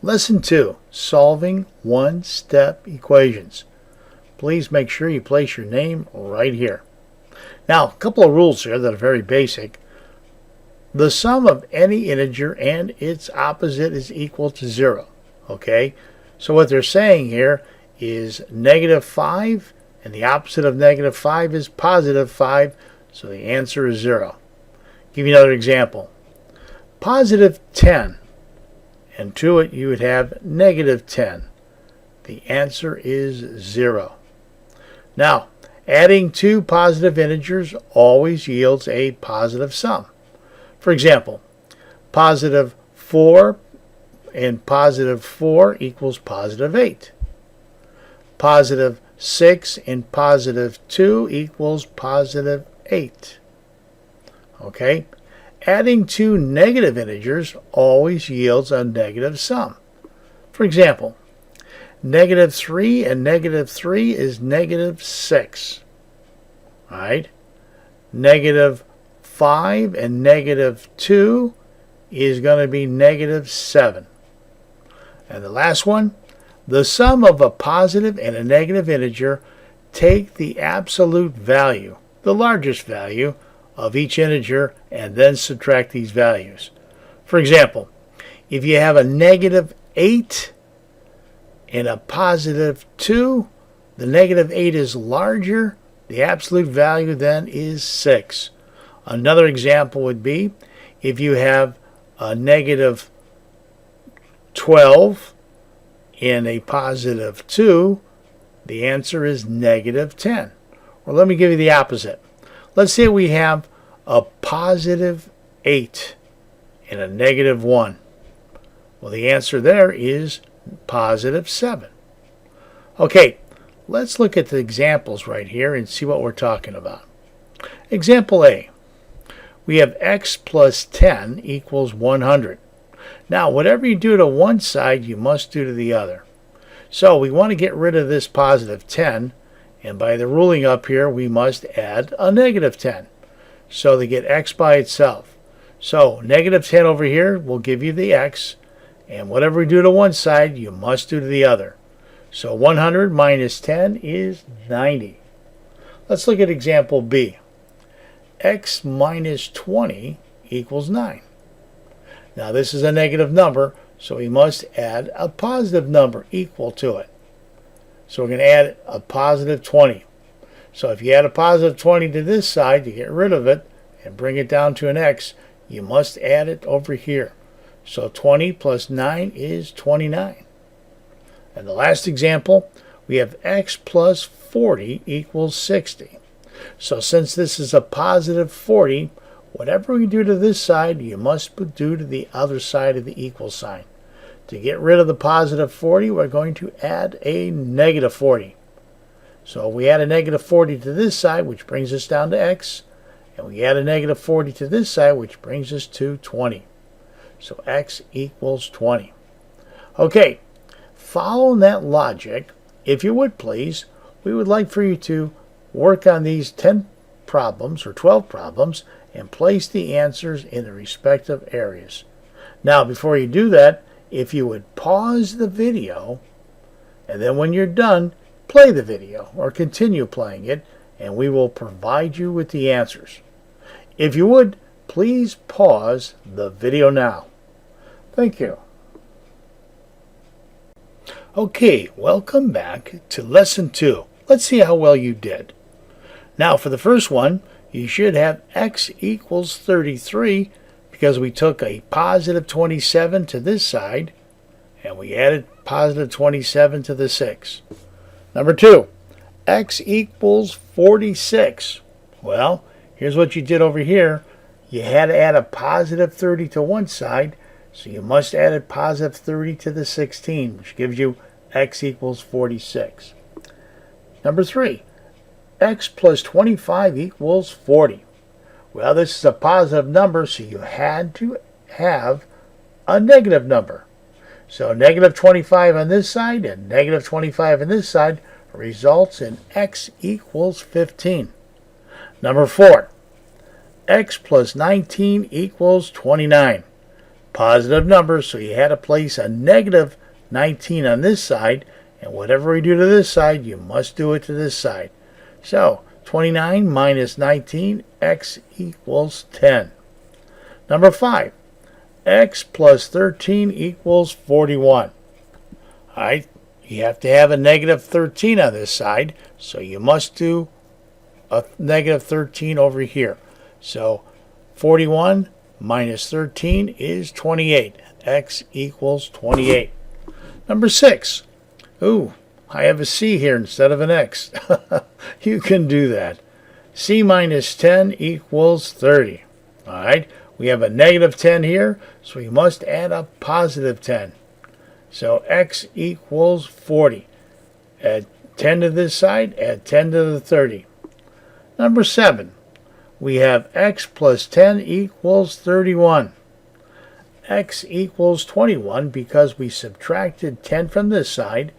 Lesson 2, Solving One-Step Equations. Please make sure you place your name right here. Now, a couple of rules here that are very basic. The sum of any integer and its opposite is equal to 0. Okay? So what they're saying here is -5, and the opposite of -5 is +5, so the answer is 0. Give you another example. +10, and to it you would have -10. The answer is 0. Now, adding two positive integers always yields a positive sum. For example, +4 and +4 equals +8. +6 and +2 equals +8. Okay? Adding two negative integers always yields a negative sum. For example, -3 and -3 is -6. Right? -5 and -2 is going to be -7. And the last one, the sum of a positive and a negative integer, take the absolute value, the largest value, of each integer and then subtract these values. For example, if you have a -8 and a +2, the -8 is larger. The absolute value then is 6. Another example would be if you have a -12 and a +2, the answer is -10. Or let me give you the opposite. Let's say we have a +8 and a -1. Well, the answer there is +7. Okay, let's look at the examples right here and see what we're talking about. Example A. We have x plus 10 equals 100. Now, whatever you do to one side, you must do to the other. So we want to get rid of this +10. And by the ruling up here, we must add a -10. So they get x by itself. So -10 over here will give you the x. And whatever we do to one side, you must do to the other. So 100 minus 10 is 90. Let's look at example B. X minus 20 equals 9. Now this is a negative number, so we must add a positive number equal to it. So we're going to add a positive 20. So if you add a positive 20 to this side to get rid of it and bring it down to an x, you must add it over here. So 20 plus 9 is 29. And the last example, we have x plus 40 equals 60. So since this is a positive 40, whatever we do to this side, you must do to the other side of the equal sign. To get rid of the positive 40, we're going to add a negative 40. So we add a negative 40 to this side, which brings us down to x. And we add a negative 40 to this side, which brings us to 20. So x equals 20. Okay, following that logic, if you would please, we would like for you to work on these 10 problems or 12 problems and place the answers in the respective areas. Now, before you do that, if you would pause the video, and then when you're done, play the video or continue playing it, and we will provide you with the answers. If you would, please pause the video now. Thank you. Okay, welcome back to Lesson 2. Let's see how well you did. Now, for the first one, you should have x equals 33 because we took a positive 27 to this side and we added positive 27 to the 6. Number 2, x equals 46. Well, here's what you did over here. You had to add a positive 30 to one side, so you must add a positive 30 to the 16, which gives you x equals 46. Number 3, x plus 25 equals 40. Well, this is a positive number, so you had to have a negative number. So negative 25 on this side and negative 25 on this side results in x equals 15. Number 4, x plus 19 equals 29. positive number, so you had to place a negative 19 on this side, and whatever we do to this side, you must do it to this side. So 29 minus 19, x equals 10. Number 5, x plus 13 equals 41. All right, you have to have a negative 13 on this side, so you must do a negative 13 over here. So 41 minus 13 is 28. X equals 28. Number 6. Ooh, I have a C here instead of an X. You can do that. C minus 10 equals 30. All right, we have a negative 10 here, so we must add a positive 10. So x equals 40. Add 10 to this side, add 10 to the 30. Number 7, we have x plus 10 equals 31. X equals 21 because we subtracted 10 from this side,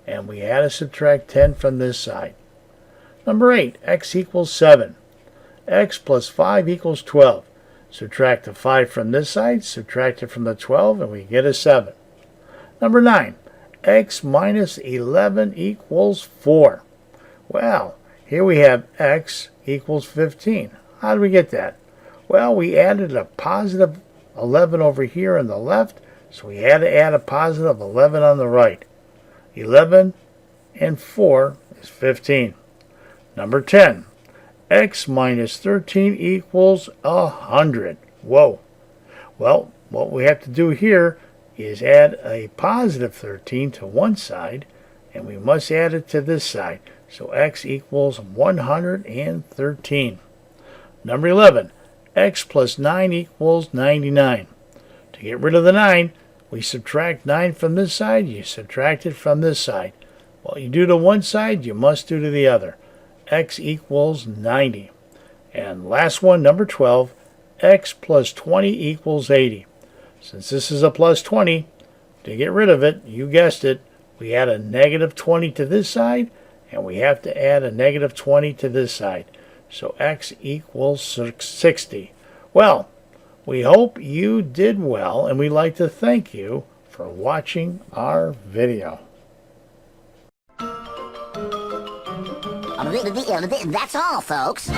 and we had to subtract 10 from this side. Number 8, x equals 7. X plus 5 equals 12. Subtract the 5 from this side, subtract it from the 12, and we get a 7. Number 9, x minus 11 equals 4. Well, here we have x equals 15. How did we get that? Well, we added a positive 11 over here on the left, so we had to add a positive 11 on the right. 11 and 4 is 15. Number 10, x minus 13 equals 100. Whoa. Well, what we have to do here is add a positive 13 to one side, and we must add it to this side. So x equals 113. Number 11, x plus 9 equals 99. To get rid of the 9, we subtract 9 from this side, you subtract it from this side. What you do to one side, you must do to the other. X equals 90. And last one, number 12, x plus 20 equals 80. Since this is a plus 20, to get rid of it, you guessed it, we add a negative 20 to this side, and we have to add a negative 20 to this side. So x equals 60. Well, we hope you did well, and we'd like to thank you for watching our video. That's all, folks.